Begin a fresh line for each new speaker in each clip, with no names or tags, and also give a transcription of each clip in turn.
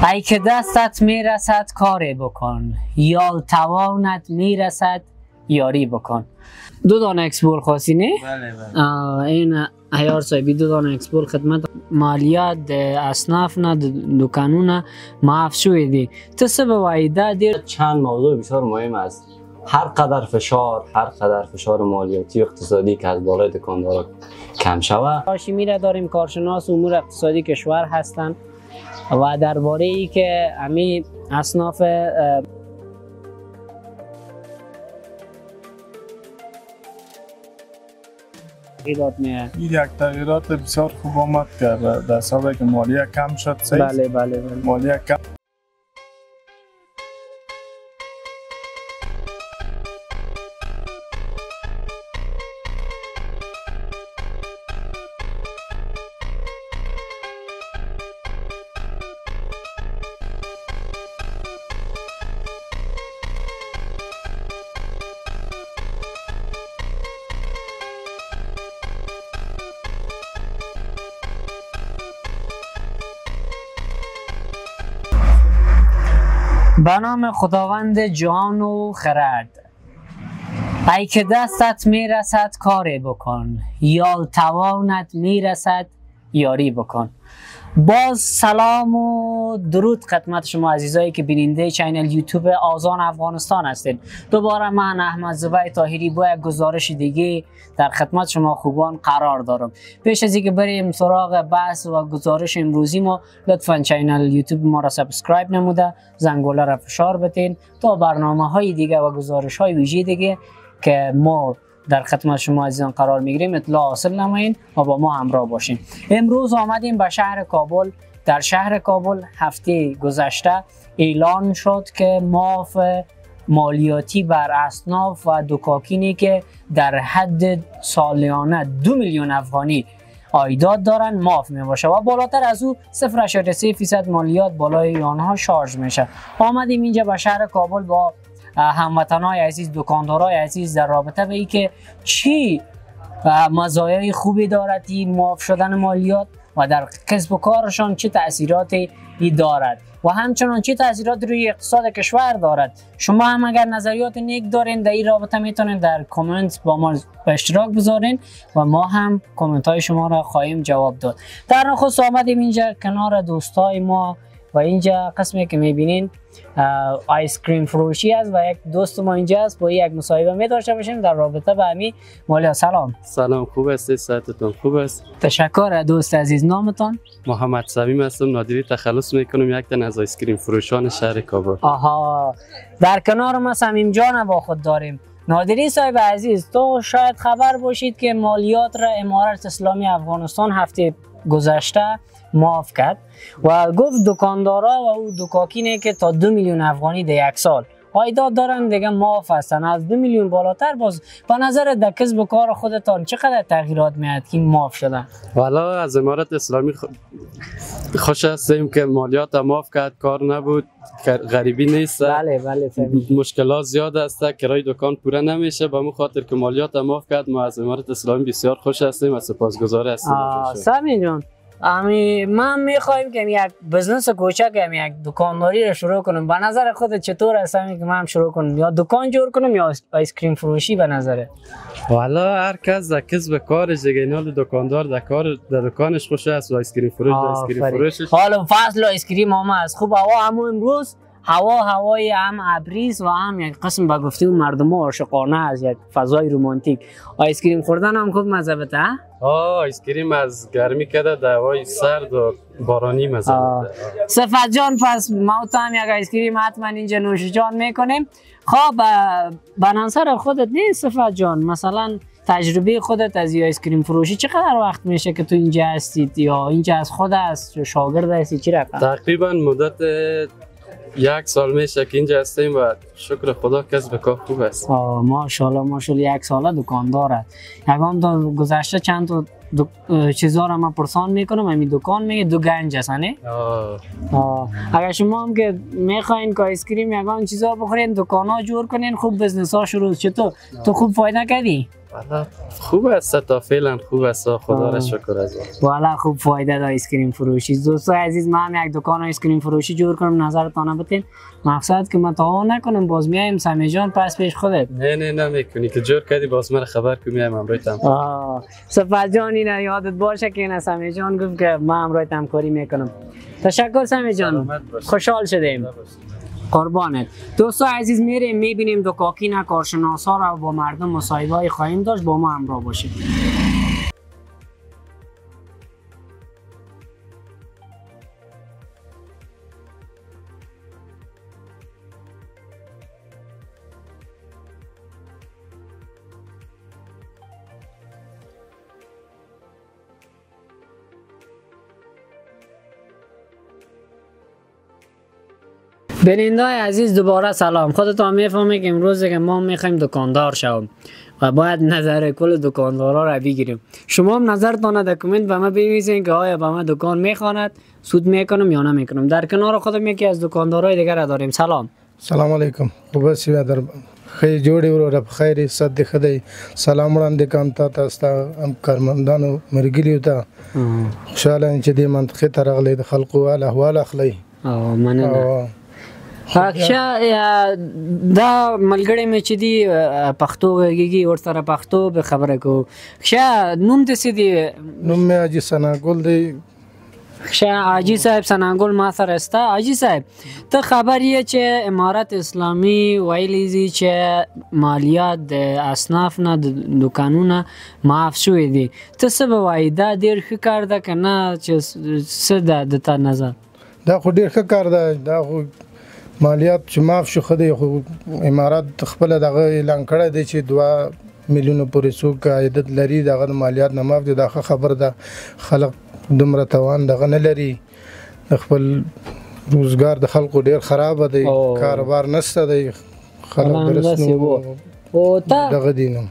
ای که دستت میرسد کاری بکن، یا توانت میرسد یاری بکن. 2 دانه اکسپول خواستی نه؟
بله بله.
این عیار صاحبی 2 دانه اکسپول خدمت مالیات اصناف نه دکانونه معاف شوی دی. تو سبب وایده دیر
چند موضوع بسیار مهم است. هر قدر فشار مالیاتی و اقتصادی که از بالای دکاندارا کم شود.
هاشمی را داریم، کارشناس امور اقتصادی کشور هستند و درباره ای که همین اصناف
این یک تغییرات بسیار خوب آمد که در حسابی که مالیه کم شد.
بله.
مالیه کم.
به نام خداوند جان و خرد. ای که دستت میرسد کاری بکن، یا توانت میرسد یاری بکن. باز سلام و درود خدمت شما عزیزایی که بیننده چینل یوتیوب آذان افغانستان هستید. دوباره من احمد زبیر طاهری با یک گزارش دیگه در خدمت شما خوبان قرار دارم. پیش از اینکه بریم سراغ بحث و گزارش امروزی ما، لطفا چینل یوتیوب ما را سابسکرایب نموده زنگوله را فشار بدین تا برنامه‌های دیگه و گزارش‌های ویژه دیگه که ما در خدمت شما عزیزان قرار میگیریم اطلاع حاصل نمایین و با ما همراه باشین. امروز آمدیم به شهر کابل. در شهر کابل هفته گذشته اعلان شد که معاف مالیاتی بر اصناف و دکاکینی که در حد سالیانه 2 میلیون افغانی عایدات دارن معاف می باشه و بالاتر از او 0.3% مالیات بالای آنها شارژ میشه. آمدیم اینجا به شهر کابل با هموطنای عزیز، دکاندارای عزیز در رابطه به اینکه چی مزایای خوبی دارد این معاف شدن مالیات و در کسب و کارشان چه تاثیراتی دارد و همچنان چه تاثیرات روی اقتصاد کشور دارد. شما هم اگر نظریات نیک دارین در این رابطه میتونین در کامنت با ما به اشتراک بذارین و ما هم کامنت های شما را خواهیم جواب داد. در نخست آمدیم اینجا کنار دوستای ما و اینجا قسمی که میبینین آیس کریم فروشی است و یک دوست ما اینجا است. با یک مصاحبه می داشته باشیم در رابطه با همین مالیات.
سلام، خوب است؟ صحتتون خوب است؟
تشکر دوست عزیز. نامتان؟
محمد صمیم هستم، نادری تخلص میکنم، یک تن از آیس کریم فروشان شهر کابل.
آها، در کنار ما صمیم جان با خود داریم. نادری صاحب عزیز، تو شاید خبر باشید که مالیات را امارت اسلامی افغانستان هفته گذشته معاف کرد و گفت دکاندارا و او دکاکینه که تا 2 میلیون افغانی در یک سال عایدات دارن دیگه معاف هستن. از 2 میلیون بالاتر باز به نظر در کسب و کار خودتان چقدر تغییرات میاد که معاف شدن؟
والا از امارت اسلامی خوش هستیم که مالیات معاف کرد، کار نبود، غریبی نیست.
بله
مشکلات زیاد است، کرای دکان پوره نمیشه، به مو خاطر که مالیات معاف کرد ما از امارت اسلامی بسیار خوش هستیم و سپاسگزار هستیم.
صمیم جان، من میخوایم که یک بزنس کوچک، یک دکانداری رو شروع کنم. به نظر خودت چطور است که من شروع کنم؟ یا دکان جور کنم یا آیس کریم فروشی؟ به نظره
والا هر کس در کسب کارش دیگه، اینا دکاندار در دکانش خوش است و آیس کریم فروشش.
حالا فصل آیس کریم هم است. خوب، هوا هم امروز هوای هم ابریز و هم یک قسم به گفته مردم عاشقانه از یک فضای رمانتیک. آیس کریم خوردن هم خوب مزه بده.
آیس کریم از گرمی کده در هوای سرد و بارانی مزه بده.
صفت جان، پس ما تو هم یک آیس کریم حتما اینجا نوش جان میکنیم. خب به نظر خودت نیست صفت جان، مثلا تجربه خودت از آیس کریم فروشی چقدر وقت میشه که تو اینجا هستید یا اینجا از خود است شاگرد هستی؟ چی رقم؟
تقریبا مدت 1 سال میشه که اینجا هستیم و شکر خدا کسب کار خوب است.
ماشاءالله 1 ساله دکاندار است. یکم تا گذشته چند تا چیزا رو من پرسان میکنم، همین دکان میگه 2 گنج است نه؟ اگر شما هم که میخواین که آیس کریم یگان چیزا بخورین، دکانا جور کنین، خوب بزنس ها شروع. چطور تو خوب فایده کردی؟
والا خوب است تا فعلا خوب است خدا را شکر از
والا خوب فایده داره آیسکریم فروشی. دوستای عزیز ما هم یک دکان آیسکریم فروشی جور کنم نظرتان بتین. مقصد که من تا نکنم باز میایم سمی جان پس پیش خودت.
نه نمیکنی که جور کردی باز من خبر که میایم امرویتم.
صفت جان اینا یادت باشه که اینا سمی جان گفت که ما امرویت همکاری میکنم. تشکر سمی جان. خوشحال شدیم. قربانت. دوستان عزیز میریم میبینیم دکاکین کارشناسا را با مردم مصاحبه خواهیم داشت. با ما همراه باشید. بیننده‌های عزیز دوباره سلام. خودتان میفهمید که امروز که ما میخوایم دکاندار شوم و باید نظر کل دکاندارا را بگیریم. شما هم نظرتان در کامنت به ما بنویسین که آیا به ما دکان میخواند سود میکنم یا نمیکنم. در کنار خودم یکی از دکاندارای دیگر را داریم. سلام
علیکم. خوب هستی در خیر جوړی ورو خیر صد خدای سلام وړاندې کوم تاسو هم کارمندانو مرګلیو ته خوشاله چې دې منطقه ته راغلي د خلکو احوال اخلي.
مننه. دا ملګری مې چې دی پښتو غږیږي ورسره پښتو به خبره کو. نوم دې څه دی؟
نوم مې حاجي ثناګل دی.
حاجی صاحب ثناګل ما سره استا. حاجی صاحب ته خبر یې چې امارت اسلامي ویلي دي چې مالیات د اصناف نه د دکانونه معاف شوي دي. ته څه به وایې دا ډېر ښه کار ده که نه چې څه ده د تا نظر؟
دا خو ډېر ښه کار ده. دا خو مالیات چې معاف شو ښه دی. خو امارات خپله دغه اعلان کړی دی چې 2 میلیونه پورې څوک عایدات لري دغه د مالیات نه معاف دی. دا ښه خبر ده. خلک دومره توان دغه نه لري. خپل روزګار د خلکو ډېر خرابه دی. کاروبار نشته دی. خلک درسنو دغه دی نو.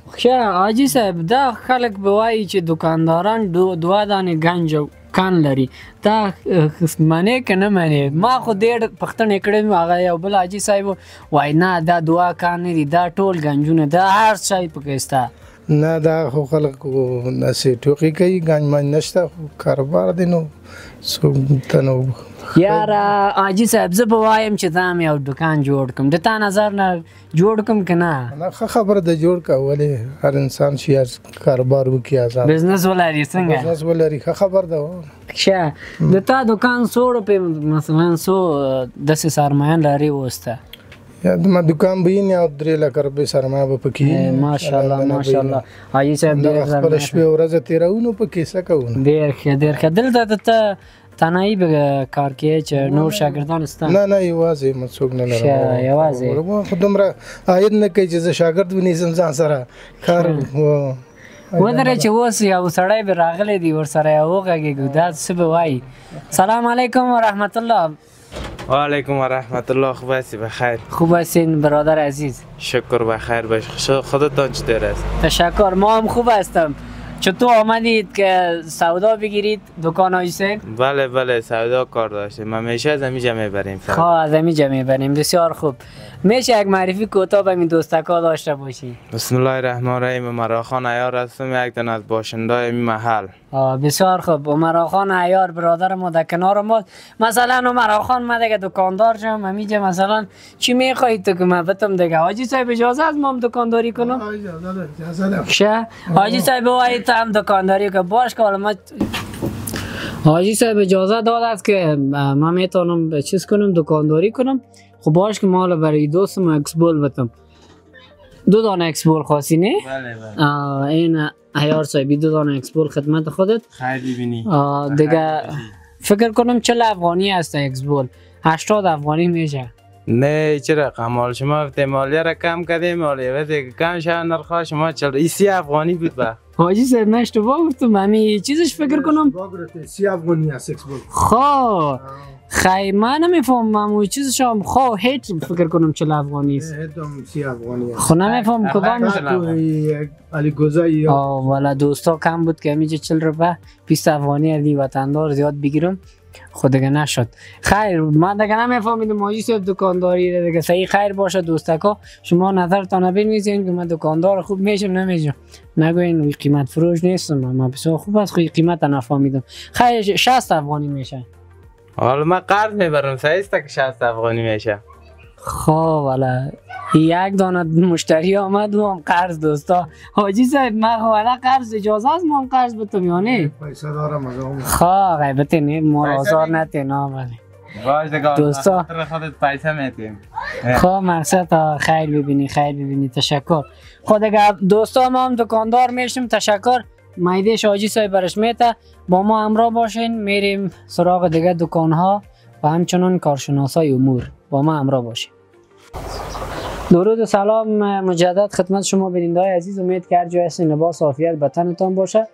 حاجي صاحب دا خلک به وایي چې دکانداران 2 دانې ګنج کان لري. دا منې که نه منې؟ ما خو ډېر پوښتنې کړې وې. هغه یو بل حاجي صاحب وایي نه دا 2 کان نه دي دا ټول ګنجونه دا هر شی پکې شته.
نه دا خو خلکو داسې ټوکې کوي. ګنج منج نشته خو کاروبار دی نو څوک ته نو.
یاره حاجي صاحب زه به وایم چې دا مې یو دکان جوړ کړم. د تا نظر نه جوړ کړم که نه؟
ښه خبره ده جوړ کړه. ولې هر انسان چې کاروبار وکړي آزاد
بزنس ولري. څنګه
بزنس ولري ښه خبر ده.
ښه د تا دکان 100 روپۍ مثلا 100 داسې سرمایه لري اوس ته؟
یا ما دکان به یې او 3 لک روپۍ سرمایه به پکې وي.
ماشاءالله ماشاءالله. حاجي صاحب ډېر
خپله شپې ورځې تېروو نو پکې څه کوو.
ډېر ښه ډېر ښه. دلته ته تنهایی به کار کوې چې نور شاګردان شته؟
نه یوازې ما څوک نه لرم.
یوازې
خو دومره عاید نه کوي چې زه شاګرد ونیسم ځان سره کار
ودرې چې اوس یو سړی به راغلی دی ورسره یې وغږېږو دا څه به وایي؟ سلام علیکم ورحمت الله.
و علیکم و رحمت الله. خوب هستی؟ بخیر.
خوب هستین برادر عزیز؟
شکر بخیر باش. خودتان چطور است؟
تشکر ما هم خوب هستم. چطور آمدید که سودا بگیرید دکان حاجی صاحب؟
بله سودا کار داشتیم. همیشه از همینجا میبریم.
از همینجا میبریم. بسیار خوب. میشه یک معرفی کوتاه به این دوستکا داشته باشی؟
بسم الله الرحمن الرحیم. عمراخان عیار هستم، یک دن از باشنده‌های این محل.
بسیار خوب. عمراخان عیار برادر ما در کنار ما. مثلا عمراخان ما دیگه دکاندار شم همینجا مثلا چی میخواهید تو که من بتم دیگه حاجی صاحب اجازه از ما هم دکانداری کنم؟ اجازه ده. حاجی صاحب وای تو هم دکانداری که باش که ما حاجی صاحب اجازه داد است که من میتونم چیز کنم دکانداری کنم. خب باش که مال برای دوستم اکسبول بتم 2 دانه اکسبول خواستی نه؟
بله
این عیار صاحبی 2 دانه اکسبول خدمت خودت.
خیلی بینی
دیگه فکر کنم 40 افغانی هست اکسبول. 80 افغانی میشه.
نه چه رقم مال شما مالیه را کم کردیم. مالیه وقتی کم شد نرخ شما 30 افغانی بود. با
حاجی صاحب من اشتباه گفتم. همین چیزش فکر کنم
30 افغانی هست اکسبول.
خب خیلی من نمیفهمم اون چیزش هم. خب هیچ فکر کنم 40 افغانی است.
هدام 30 افغانی است.
خب نمیفهم کدام
علی گوزایی.
والا دوستا کم بود که همینجا 40 روپه 20 افغانی علی وطندار زیاد بگیرم. خود دیگه نشد. خیر من دیگه نمیفهمیدم حاجی صاحب دکانداری دیگه صحیح خیر باشه دوستکا شما نظرتان بنویسین که من دکاندار خوب میشم نمیشم نگوین وی قیمت فروش نیستم من بسیار خوب است خیلی قیمت نفهمیدم. خیر 60 افغانی میشه.
حالا من قرض میبرم صحیح است که 60 افغانی میشه.
خب والا یک دانه مشتری آمد و هم قرض دوستا حاجی صاحب من والا قرض اجازه است ما هم قرض بتم یا نه
پیسه دارم از اون
خب غیبت نه مرازار نتینا ولی
باش دیگه
دوستا
خودت پیسه میتیم.
خب مقصد خیر ببینی تشکر. خود دیگه دوستا ما هم دکاندار میشیم تشکر مایده حاجی صاحب برش میته با ما همراه باشین میریم سراغ دیگه دکان ها و همچنان کارشناسای امور با ما همراه باشین. درود و سلام مجدد خدمت شما بیننده عزیز امید که هر جای هستین لباس عافیت به تنتان باشه.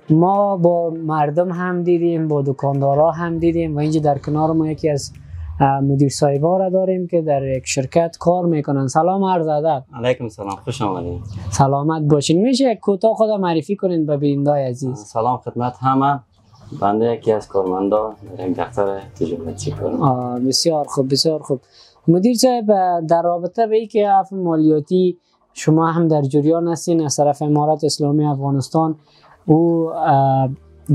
ما با مردم هم دیدیم با دکاندارا هم دیدیم و اینجا در کنار ما یکی از مدیر صاحبا را داریم که در یک شرکت کار میکنن. سلام عرض ادب.
علیکم سلام خوش آمدید.
سلامت باشین. میشه یک کوتاه خود معرفی کنین به بیننده عزیز؟
سلام خدمت همه. بنده یکی از کارمندا در یک دفتر تجارتی کارم.
بسیار خوب. مدیر صاحب در رابطه به اینکه عفو مالیاتی شما هم در جریان هستین از طرف امارت اسلامی افغانستان او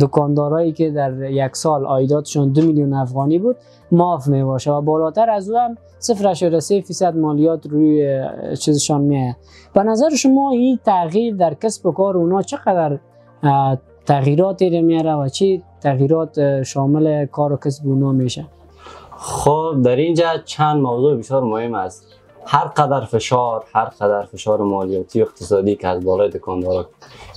دکاندارایی که در یک سال عایداتشون 2 میلیون افغانی بود معاف میباشه و بالاتر از او هم 0.3% مالیات روی چیزشان میه. به نظر شما این تغییر در کسب و کار اونا چقدر تغییراتی میاره و چه تغییرات شامل کار و کسب اونا میشه؟
خب در اینجا چند موضوع بسیار مهم است. هر قدر فشار مالیاتی و اقتصادی که از بالای دکاندار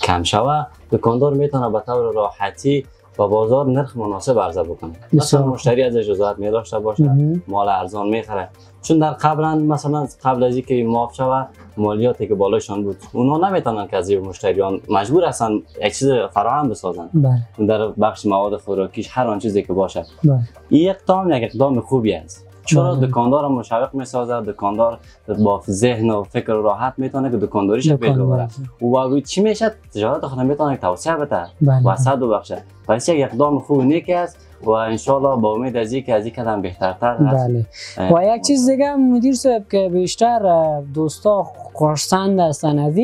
کم شود دکاندار میتونه به طور راحتی با بازار نرخ مناسب عرضه بکنه. مثلا مشتری از اجازات می داشته باشه مال ارزان میخره چون در قبل از اینکه معاف شود مالیاتی که بالایشان بود اونا نمیتونن که از مشتریان مجبور هستن یک چیز فراهم بسازن. در بخش مواد خوراکیش هر آن چیزی که باشه. این اقدام خوبی است. چرا دکاندار مشوق میسازه دکاندار با ذهن و فکر راحت میتونه که دکانداریش پیش ببره و با چی میشه تجارت خود میتونه توسعه بده و صد ببخشه. پس یک اقدام خوب نیکی است و ان شاء الله با امید از اینکه از این قدم بهترتر هست.
و یک چیز دیگه مدیر صاحب که بیشتر دوستا خرسند هستن از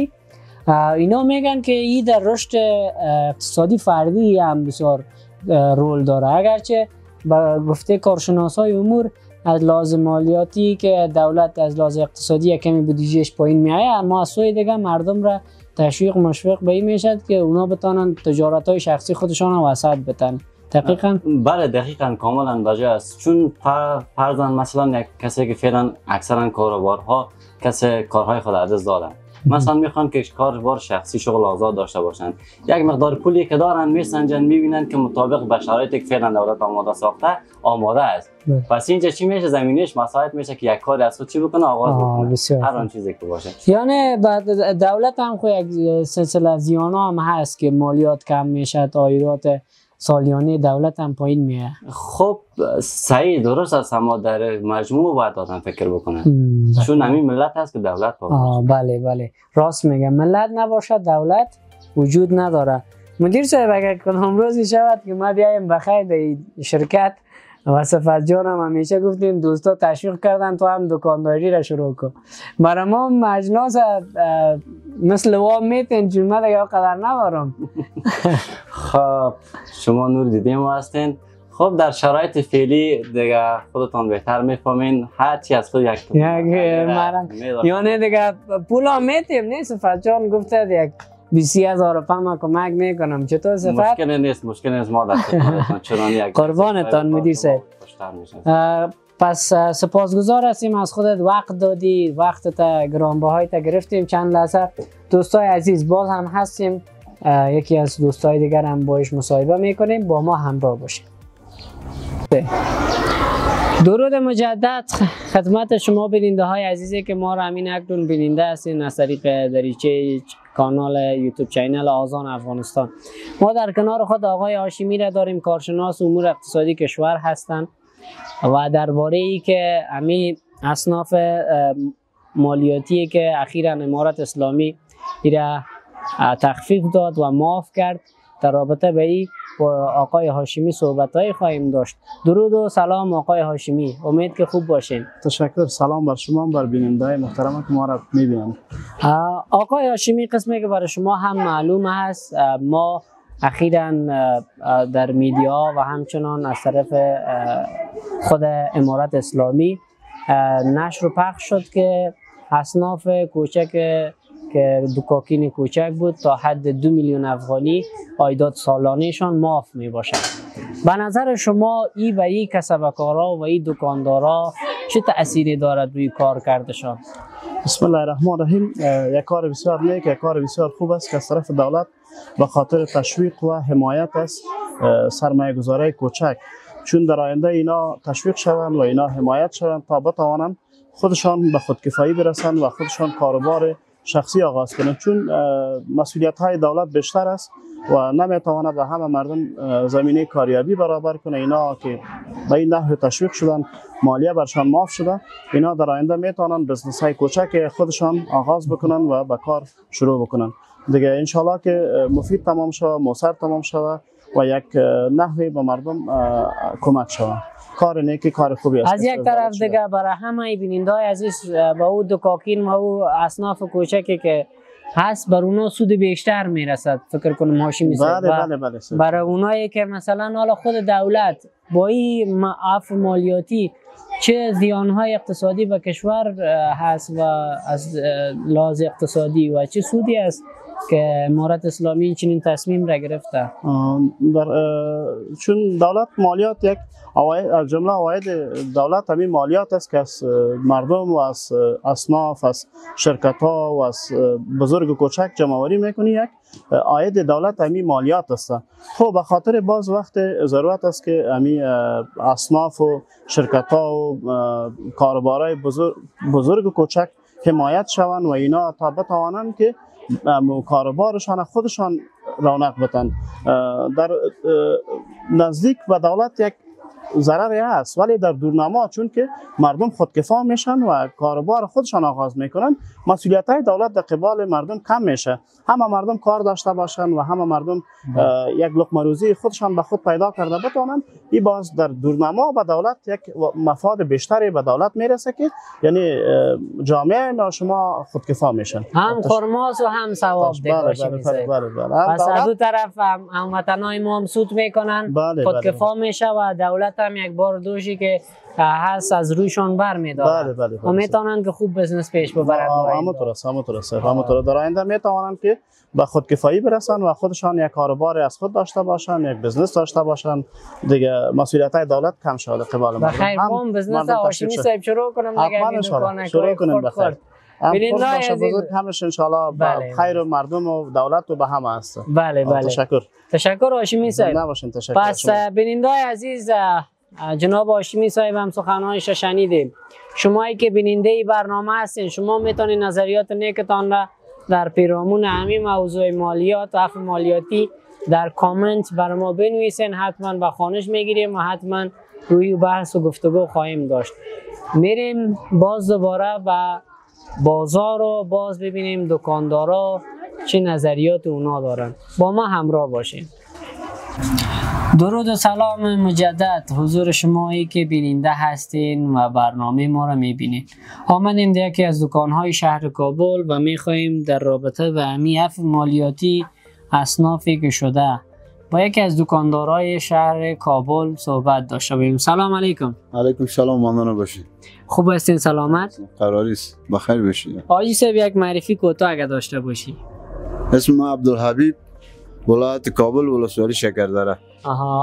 اینا میگن که این در رشد اقتصادی فردی هم بسیار رول داره. اگرچه با گفته کارشناسای امور از لحاظ مالیاتی که دولت از لحاظ اقتصادی کمی بودجهش پایین میایه اما از سوی دیگه مردم را تشویق مشوق به این میشد که اونا بتونن تجارت‌های شخصی خودشان رو وسعت بدن. دقیقاً
بله دقیقاً کاملا واجه است. چون فرضاً مثلا یک کسی که فعلا اکثرا کاروبارها کارهای خود از دست دادن مثلا میخوان که کاروبار شخصی شغل آزاد داشته باشند یک مقدار پولی که دارن میسنجن میبینن که مطابق به شرایطی که فعلا دولت آماده است. پس اینجا چی میشه زمینش مساعد میشه که یک کاری از خود چی بکنه آغاز بکنه هر آن چیزی که باشه.
یعنی دولت هم خو یک سلسله زیانا هم هست که مالیات کم میشه عایدات سالیانه دولت هم پایین میه.
خب صحیح درست است اما در مجموع باید آدم فکر بکنه چون همین ملت هست که دولت باشه.
بله راست میگم ملت نباشه دولت وجود نداره. مدیر صاحب اگر کدام روزی شود که ما بیایم بخیر در شرکت و صفت جان هم همیشه گفتیم دوستا تشویق کردن تو هم دکانداری را شروع کن برای ما مجناس مثل وام میتین چون من دیگه قدر ندارم.
خب شما نور دیدیم هستین. خب در شرایط فعلی دیگه خودتان بهتر میفهمین هر چی از خود یک
یعنی دیگه پولا میتیم نه صفت جان گفته یک 20,000 پما کمک میکنم چطور صفت؟
مشکل نیست ما در خدمتتان چنان یک
قربانتان مدیر صاحب. پس سپاسگزار هستیم از خودت وقت دادی وقتت گرانبهایت گرفتیم چند لحظه. دوستای عزیز باز هم هستیم یکی از دوستای دیگر هم باش مصاحبه میکنیم با ما همراه باشید. درود مجدد خدمت شما بیننده های عزیزی که ما را همین اکنون بیننده هستین از طریق دریچه کانال یوتیوب چینل آذان افغانستان. ما در کنار خود آقای هاشمی را داریم کارشناس امور اقتصادی کشور هستند و درباره ای که همین اصناف مالیاتی که اخیراً امارت اسلامی را تخفیف داد و معاف کرد در رابطه به این با آقای هاشمی صحبت‌های خواهیم داشت. درود و سلام آقای هاشمی، امید که خوب باشین.
تشکر. سلام بر شما، بر بیننده محترم که ما را می‌بینند.
آقای هاشمی، قسمی که برای شما هم معلوم هست، ما اخیراً در میدیا و همچنان از طرف خود امارت اسلامی نشر و پخش شد که اصناف کوچک که دکاکین کوچک بود تا حد 2 میلیون افغانی عایدات سالانهشان معاف می باشد. به نظر شما این برای کسبکارا و این دکاندارا چه تأثیری دارد روی کار کردشان؟
بسم الله الرحمن الرحیم. یک کار بسیار نیک، یک کار بسیار خوب است که از طرف دولت به خاطر تشویق و حمایت از سرمایه گذاری کوچک، چون در آینده اینا تشویق شوند و اینا حمایت شوند تا بتوانند خودشان به خودکفایی برسند و خودشان کاروبار شخصی آغاز کنند، چون مسئولیت های دولت بیشتر است و نمیتواند به همه مردم زمینه کاریابی برابر کنه. اینا که به این نحو تشویق شدن، مالیه برشان معاف شده، اینا در آینده میتونن بزنس های کوچک خودشان آغاز بکنن و به کار شروع بکنن دیگه. انشالله که مفید تمام شود، موثر تمام شود و یک نحوی به مردم کمک شود. کار نیکی، کار خوبی است.
از یک طرف دیگه برای همه بیننده‌های عزیز با او دکاکین و او اصناف کوچکی که هست بر اونا سود بیشتر میرسد. فکر کنم هاشمی صاحب.
بله.
برای اونایی که مثلا حالا خود دولت با این عفو مالیاتی چه زیانهای اقتصادی به کشور هست و از لحاظ اقتصادی و چه سودی است که امارت اسلامی چنین تصمیم را گرفته؟
چون دولت مالیات یک از جمله عواید دولت همین مالیات است که از مردم و از اصناف، از شرکت ها و از بزرگ و کوچک جمع آوری میکنی. یک عاید دولت همین مالیات است. خب به خاطر باز وقت ضرورت است که همین اصناف و شرکت ها و کاروبارای بزرگ و کوچک حمایت شوند و اینا تا بتوانند که کاروبارشان خودشان رونق بدن. در نزدیک به دولت یک ضرری هست، ولی در دورنما چون که مردم خودکفا میشن و کاروبار خودشان آغاز میکنن، مسئولیت های دولت در قبال مردم کم میشه. همه مردم کار داشته باشن و همه مردم یک لقمه روزی خودشان به خود پیدا کرده بتونن. این باز در دورنما به دولت یک مفاد بیشتری به دولت میرسه که یعنی جامعه ما شما خودکفا میشن،
هم خرماس و هم ثواب دیگه. پس از دو طرف هموطنای ما هم سود میکنن، خودکفا میشه و دولت هم یک بار دوشی که هست از رویشان بر میدارن و میتونن که خوب بزنس پیش ببرن.
همونطور در آینده میتونن که به خودکفایی برسن و خودشان یک کاروبار از خود داشته باشن، یک بزنس داشته باشن دیگه. مسئولیت های دولت کم شده قبال مردم.
بخیر هم بزنس هاشمی صاحب شروع کنم دیگه.
شروع کنیم بخیر. بیننده‌های عزیز همش ان شاء الله خیر مردم و دولت و به همه است.
بله. تشکر هاشمی صاحب.
نباشین. تشکر.
پس بیننده‌های عزیز، جناب هاشمی صاحب هم سخنانش شنیدیم. شمایی که بیننده برنامه هستین، شما میتونید نظریات نیکتان را در پیرامون همین موضوع مالیات و عفو مالیاتی در کامنت بر ما بنویسین. حتما به خوانش میگیریم و حتما روی بحث و گفتگو خواهیم داشت. میریم باز دوباره و بازار رو باز ببینیم دکاندارا چه نظریات اونا دارن. با ما همراه باشین. درود و سلام مجدد حضور شمایی که بیننده هستین و برنامه ما را میبینید. آمدیم در یکی از دکانهای شهر کابل و میخواییم در رابطه به همین عفو مالیاتی اصنافی که شده با یکی از دکاندارای شهر کابل صحبت داشته باشیم. سلام علیکم.
علیکم سلام، ممنون باشید.
خوب هستین؟ سلامت؟
قراری است بخیر باشید.
آجی صاحب یک معرفی کوتاه اگه داشته باشی.
اسم من عبدالحبیب، ولایت کابل، ولسوالی شکردره.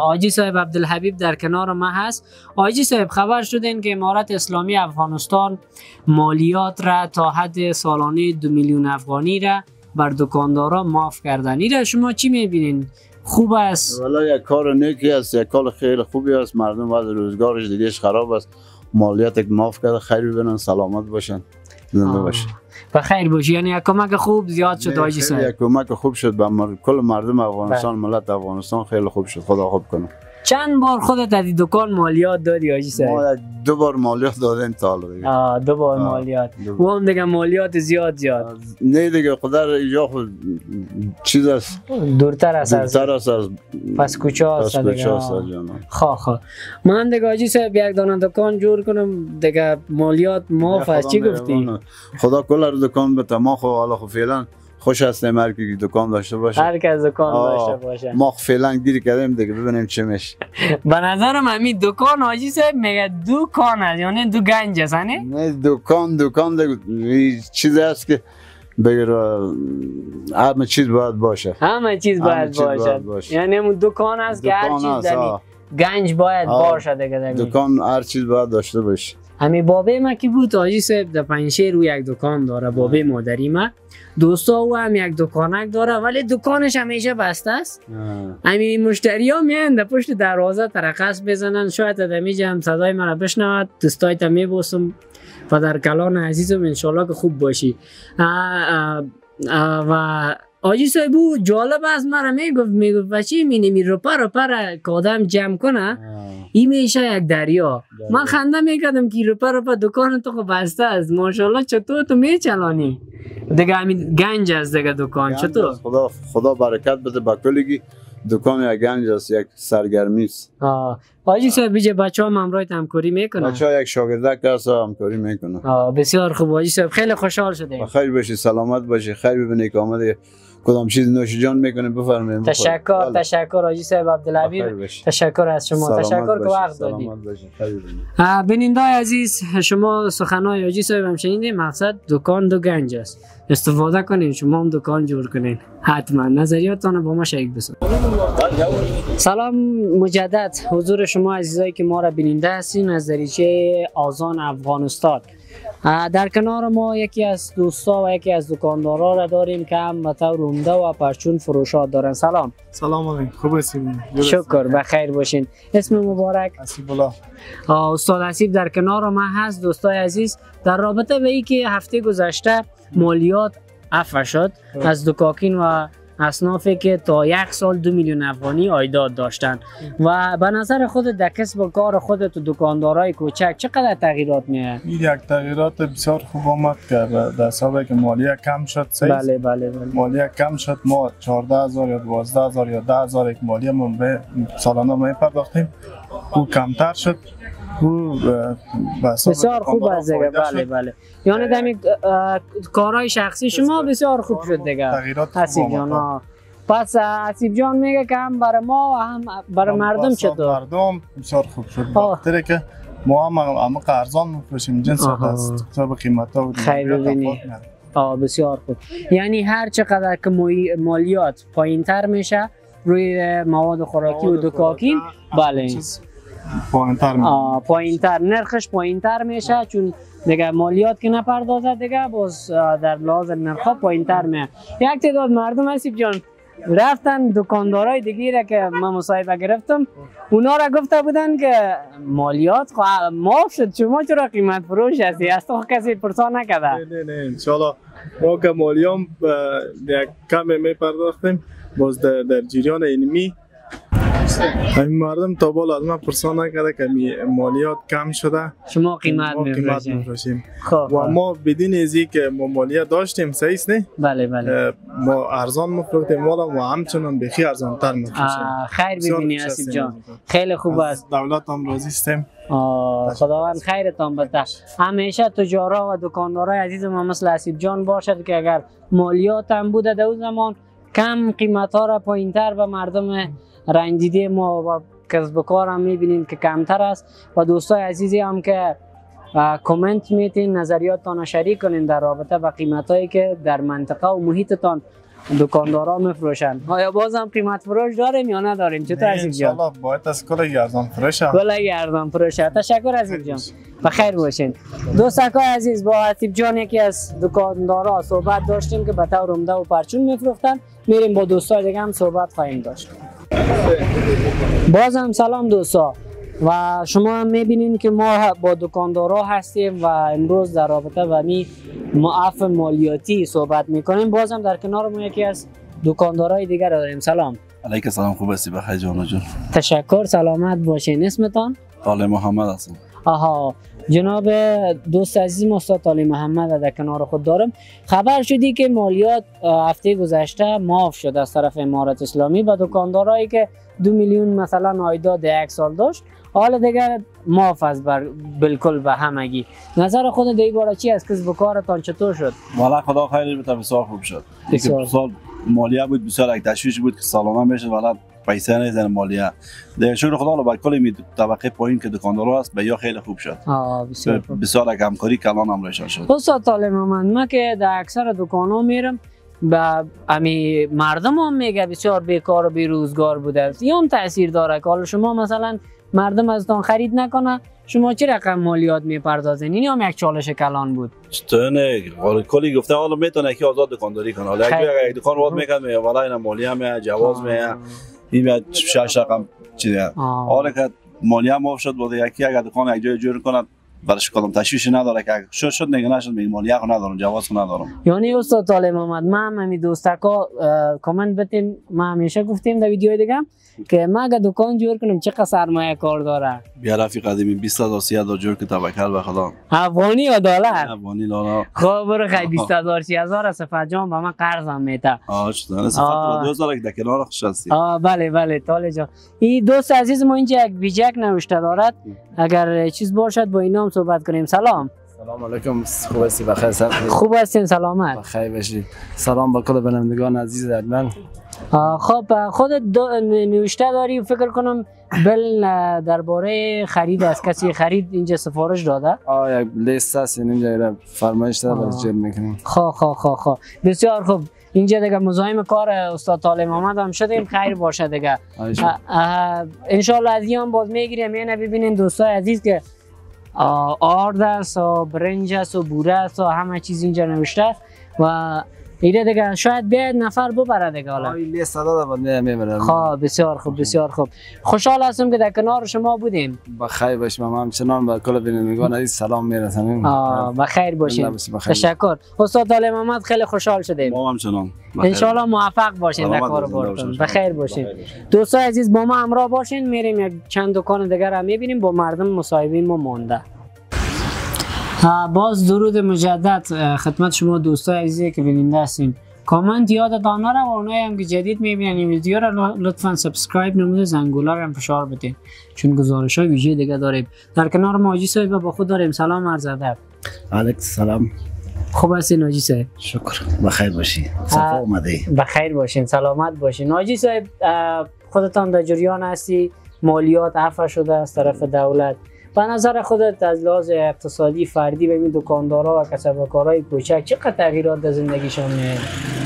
آجی صاحب عبدالحبیب در کنار ما هست. آجی صاحب خبر شدین که امارت اسلامی افغانستان مالیات را تا حد سالانه 2 میلیون افغانی را بر دکاندارا معاف کردن. این شما چی میبینین؟ خوب است؟
والا یک کار نیکی است، یک کار خیلی خوبی است. مردم وضع روزگارش دیگهش خراب است، مالیات معاف کرده. خیر ببینن، سلامت باشن، زنده باشن.
بخیر باشی. یعنی یک کمک خوب زیاد شد آجی صاحب.
یک کمک خوب شد به کل مردم افغانستان، ملت افغانستان خیلی خوب شد. خدا خوب کنه.
چند بار خودت از این دکان مالیات دادی حاجی صاحب؟
ما 2 بار مالیات دادیم تا حالا.
2 بار مالیات. و هم دیگه مالیات زیاد.
نه دیگه خدا یا خود چیز است
دورتر است از پس کوچه است دیگه. خواه من دیگه حاجی صاحب یک دانه دکان جور کنم دیگه مالیات معاف است. چی گفتی؟
خدا کل رو دکان بده. ما خو حالا خو فعلا خوش هستیم هر کی دکان داشته باشه.
هر کس دکان داشته باشه.
ما فعلا گیر کردیم دیگه ببینیم چی میشه.
به نظرم همین دکان حاجی صاحب میگه دکان است، یعنی دو گنج است
نه دکان دیگه چیزی است که بگر همه چیز باید باشه.
همه چیز باید باشه. یعنی اون دکان است که هر چیز داری گنج باید باشه دیگه.
دکان هر چیز باید داشته باشه.
همین بابه ما کی بود حاجی صاحب در پنجشیر رو یک دکان داره. بابه مادری ما دوستا او هم یک دکانک داره ولی دکانش همیشه بسته است. همین مشتری ها میان در پشت دروازه ترقص بزنن. شاید دمیجه هم صدای من بشنود. دوستای تا میبوسم و در کلان عزیزم انشالله که خوب باشی. و حاجی صاحب جالب است مرا میگفت بچه می رو پر که آدم جمع کنه این میشه یک دریا. من خنده میکردم که رو پر دکان تو خب بسته است. ماشاءالله چطور تو میچلانی دیگه؟ همین گنج است دیگه دکان. چطور
خدا برکت بده با کلگی. دکان یک گنج است، یک سرگرمی است.
حاجی صاحب بیجه بچه هم همراه همکاری میکنن؟
بچه ها یک شاگردک هست همکاری میکنن.
بسیار خوب حاجی صاحب، خیلی خوشحال شدیم.
خیر باشی، سلامت باشی، خیر ببینی که آمده کدام چیز نوش جان میکنه بفرمایید.
تشکر حاجی صاحب عبدالحبیب. تشکر از شما. تشکر که وقت دادید. بینندگان عزیز، شما سخنهای حاجی صاحب هم شنیدید. مقصد دکان دو گنج است. استفاده کنین، شما هم دکان جور کنین. حتما نظریاتتان با ما شریک بسازید. سلام مجدد حضور شما عزیزایی که ما را بیننده هستین از دریچه آذان افغانستان. در کنار ما یکی از دوستا و یکی از دکاندارا را داریم که هم به طور عمده و پرچون فروشات دارن. سلام.
سلام علیکم. خوب هستین؟
شکر، بخیر باشین. اسم مبارک؟
حسیب الله.
استاد حسیب در کنار ما هست. دوستای عزیز، در رابطه به اینکه هفته گذشته مالیات عفو شد از دکاکین و اصنافی که تا 1 سال 2 میلیون افغانی عایدات داشتن و به نظر خودت در کسب و کار خودت و دکاندارای کوچک چقدر تغییرات میاد؟
این یک تغییرات بسیار خوب آمد که در سال که مالیه کم شد.
بله.
مالیه کم شد. ما 14000 یا 12000 یا 10000 یک مالیه ما به سالانه می پرداختیم. او کمتر شد.
بسیار خوب است دیگه. بله. یعنی دمی کارهای شخصی شما بسیار خوب شد دیگه. حسیب جان. پس حسیب جان میگه که هم برای ما و هم برای مردم چطور؟
مردم بسیار خوب شد. بخاطر که ما هم ارزان میفروشیم. جنس است حساب قیمتا و
خیر ببینی. بسیار خوب. یعنی هر چقدر که مالیات پایینتر میشه روی مواد خوراکی و دکاکین بله پایینتر نرخش پایینتر میشه، چون دیگه مالیات که نپردازه دیگه باز در لحاظ نرخ پایینتر میاد. یک تعداد مردم حسیب جان رفتن دکاندارای دیگه را که من مصاحبه گرفتم، اونا را گفته بودن که مالیات معاف شد، شما چرا قیمت فروش هستی؟ از تو کسی پرسان نکرده؟
نه انشالله ما که مالیام یک کم میپرداختیم باز در جریان اینمی همین مردم تا بالا از من پرسان نکرده که مالیات کم شده
شما قیمت میفروشیم
و ما بدین ازی که ما مالیات داشتیم صحیح است نه؟
بله
ما ارزان میفروختیم مالا و همچنان بخی ارزان تر میفروشیم.
خیر ببینی حسیب جان، خیلی خوب است.
دولت هم راضی استیم.
خداوند خیرتان بده. همیشه تجارا و دکاندارای عزیز ما مثل حسیب جان باشد که اگر مالیات هم بوده در اون زمان کم قیمت ها را پایینتر به مردم رنجیده ما و کسب و کار هم میبینیم که کمتر است. و دوستای عزیزی هم که کامنت میتین نظریاتتان شریک کنین در رابطه با قیمت هایی که در منطقه و محیطتان دکاندارا میفروشن. آیا باز هم قیمت فروش داریم یا نداریم؟ چطور حسیب جان؟
انشالله باید از کل ارزان فروش
ارزان فروش. تشکر حسیب جان، بخیر باشین. دوستای عزیز، با حسیب جان یکی از دکاندارا صحبت داشتیم که به طور عمده و پرچون میفروختن. میریم با دوستای دیگه هم صحبت خواهیم داشت. باز هم سلام دوستا، و شما هم میبینین که ما با دکاندارا هستیم و امروز در رابطه با عفو مالیاتی صحبت میکنیم. باز هم در کنار ما یکی از دکاندارای دیگر داریم. سلام.
علیک سلام، خوب هستی؟ بخیر جان جون.
تشکر، سلامت باشین. اسمتان؟
طالع محمد هستم.
آها، جناب دوست عزیزم استاد طالع محمد در کنار خود دارم. خبر شدی که مالیات هفته گذشته معاف شد از طرف امارت اسلامی به دکاندارایی که 2 میلیون مثلا عایدات یک سال داشت، حالا دیگر معاف از بالکل به همگی. نظر خود در این باره چی است؟ کسب و کارتان چطور شد؟
والا خدا خیر بده، بسیار خوب شد. یک سال مالیه بود، بسیار یک تشویش بود که سالانه میشد، والا پیسه نیزن مالیه. در شکر خدا با کل می طبقه پایین که دکاندارا است به یا خیلی خوب شد. بسیار یک همکاری کلان هم روشن شد.
استاد طالع محمد، من که در اکثر دکانا میرم به امی مردم هم میگه بسیار بیکار و بیروزگار بوده است. یا هم تاثیر داره که حالا شما مثلا مردم ازتان خرید نکنه، شما چه رقم مالیات میپردازین؟ این هم یک چالش کلان بود.
چطور نه؟ حالا کلی گفته حالا میتونه که آزاد دکانداری کنه. حالا یک دکان واد میکنه والا اینا مالیه می جواز می این 6 رقم چیه. حالا که مالیه معاف شد بود یکی اگه دکان یک جای جور کنه برش کدام تشویشی نداره که شد نگه نشد میگه مالیه خو ندارم، جواز خو ندارم.
یعنی استاد طالع محمد، من همین دوستاکا کامنت بدیم، ما همیشه گفتیم در ویدیو دیگه که ما اگه دکان جور کنم چقدر سرمایه کار داره.
بیا رفیق قدیمی 20000 30000 جور که توکل به خدا.
افغانی یا دلار؟
افغانی دلار.
خب برو خی 20000 30000 صفحه جان به من قرضم میده.
چطور صفحه 2000 که در کنار خوش هستی.
بله طالع جان. این دوست عزیز ما اینجا یک بیجک نوشته دارد، اگر چیز باشد با اینا هم صحبت کنیم. سلام
علیکم، خوب هستی؟ بخیر سر
خوب هستین؟ سلامت
بخیر باشید. سلام با کل بینندگان عزیز من.
خب خودت نوشته داری و فکر کنم بل درباره خرید از کسی خرید اینجا سفارش داده؟
یک لیست هست اینجا فرمایش داده برای جلب میکنیم.
خب بسیار خوب. اینجا دیگه مزاحم کار استاد طالع محمد هم شدیم، خیر باشه دیگه. انشالله از این باز میگیریم. یعنی ببینین دوستای عزیز که آرد است و برنج است و بوره است و همه چیز اینجا نوشته است و ایره دیگه شاید بیاید نفر ببره دیگه. حالا
این لیست داده بود میبرم.
خب بسیار خوب. خوشحال هستم که در کنار شما بودیم.
بخیر باشیم. ما همچنان به کل بینندگان عزیز سلام میرسونیم.
بخیر باشین. تشکر استاد طالع محمد، خیلی خوشحال شدیم.
ما همچنان.
ان شاء الله موفق باشین در کارتون. بخیر باشین. دوستان عزیز با ما همراه باشین، میریم یک چند دکان دیگر هم میبینیم، با مردم مصاحبه ما مونده. باز درود مجدد خدمت شما دوستای عزیزی که بیننده هستین. کامنت یادتان نره و اونایی هم که جدید میبینن این ویدیو رو لطفا سابسکرایب نموده، زنگوله رو هم فشار بدین چون گزارش های ویژه دیگه داریم. در کنار ما حاجی صاحب با خود داریم. سلام عرض ادب.
علیک سلام.
خوب هستین حاجی صاحب؟
شکر، بخیر باشی. صفا اومدی.
بخیر باشین، سلامت باشین. حاجی صاحب خودتان در جریان هستی مالیات عفو شده از طرف دولت. به نظر خودت از لحاظ اقتصادی فردی به این دکاندارا و کسب و کارهای کوچک چقدر تغییرات در زندگیشان میاد؟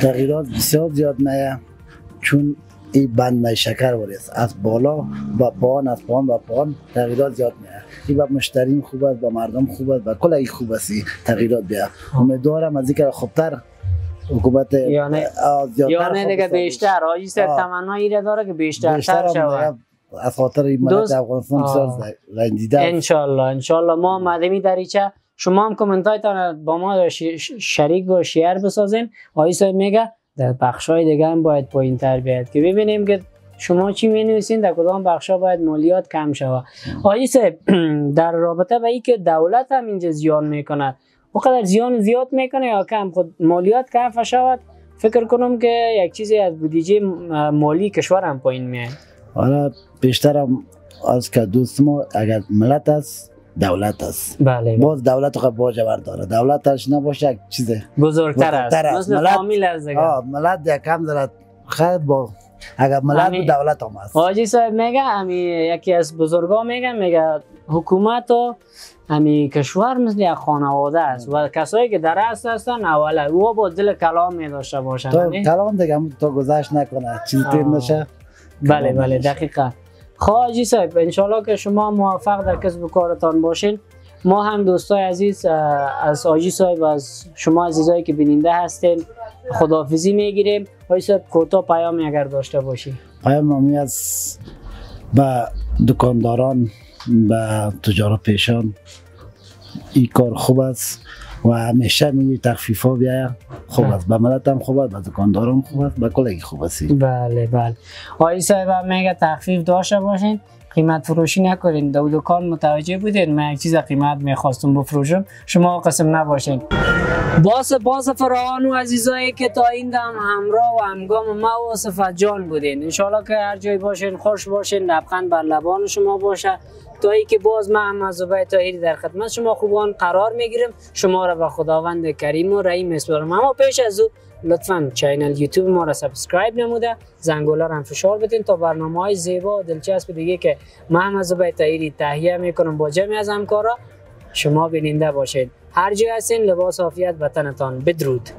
تغییرات بسیار زیاد میاد، چون این بند شکر است از بالا و پایین، از پایین و پایین تغییرات زیاد میاد. این به مشتریم خوب است، به مردم خوب است، به کل این خوب است تغییرات بیاد. امیدوارم از اینکه خوبتر حکومت
یعنی دیگه بیشتر حاجی صاحب تمنایی داره که بیشتر شود.
از خاطر این ملت افغانستان بسیار رنجیده.
انشالله ما مدمی دریچه شما هم کامنت هایتان با ما شریک و شیر بسازین. آقای صاحب میگه در بخش های دیگه هم باید پایین تر بیاد که ببینیم که شما چی می نویسین، در کدام بخش ها باید مالیات کم شود. آقای صاحب در رابطه با اینکه دولت هم اینجا زیان میکنه، وقدر زیان زیاد میکنه یا کم؟ خود مالیات کم شود فکر کنم که یک چیزی از بودجه مالی کشور هم پایین میاد.
حالا بیشترم از که دوست ما اگر ملت است دولت است.
بله.
باز دولت خود باجه برداره، دولتش نباشه یک چیز
بزرگتر است. مثل فامیل است دیگه.
ملت یکم دارد خیر با اگر ملت و دولت هم است.
حاجی صاحب میگه یکی از بزرگا میگه حکومت و کشور مثل یک خانواده است و کسایی که در اصل هستن اوله او با دل کلام می داشته باشن.
تو کلام دیگه تو گذشت نکنه چیزی تیر نشه.
بله دقیقاً. حاجی صاحب انشالله که شما موفق در کسب و کارتان باشین. ما هم دوستای عزیز از حاجی صاحب از شما عزیزایی که بیننده هستین خداحافظی میگیریم. حاجی صاحب کوتاه پیامی اگر داشته باشی.
پیامی از به دکانداران، به تجار پیشان این کار خوب است و همیشه میگه تخفیفا بیاید خوب است، به ملت هم خوب است، به دکاندارم خوب است، به کلگی خوب است.
بله بله. آقای صاحب میگه تخفیف داشته باشین، قیمت فروشی نکنین. دو دکان متوجه بودین من یک چیز قیمت میخواستم بفروشم، شما قسم نباشین. با سپاس فراوان و عزیزایی که تا این دم همراه و همگام ما و صفت جان بودین. انشالله که هر جای باشین خوش باشین، لبخند بر لبان شما باشه. تا ای که باز من محمد زبیر طاهری در خدمت شما خوبان قرار میگیرم. شما را به خداوند کریم و رحیم میسپارم. اما پیش از او لطفاً چینل یوتیوب ما را سابسکرایب نموده، زنگوله را هم فشار بدین تا برنامه‌های زیبا و دلچسب دیگه که محمد زبیر طاهری تهیه میکنم با جمعی از همکارا شما بیننده باشید. هر جای هستین لباس عافیت به تنتان. بدرود.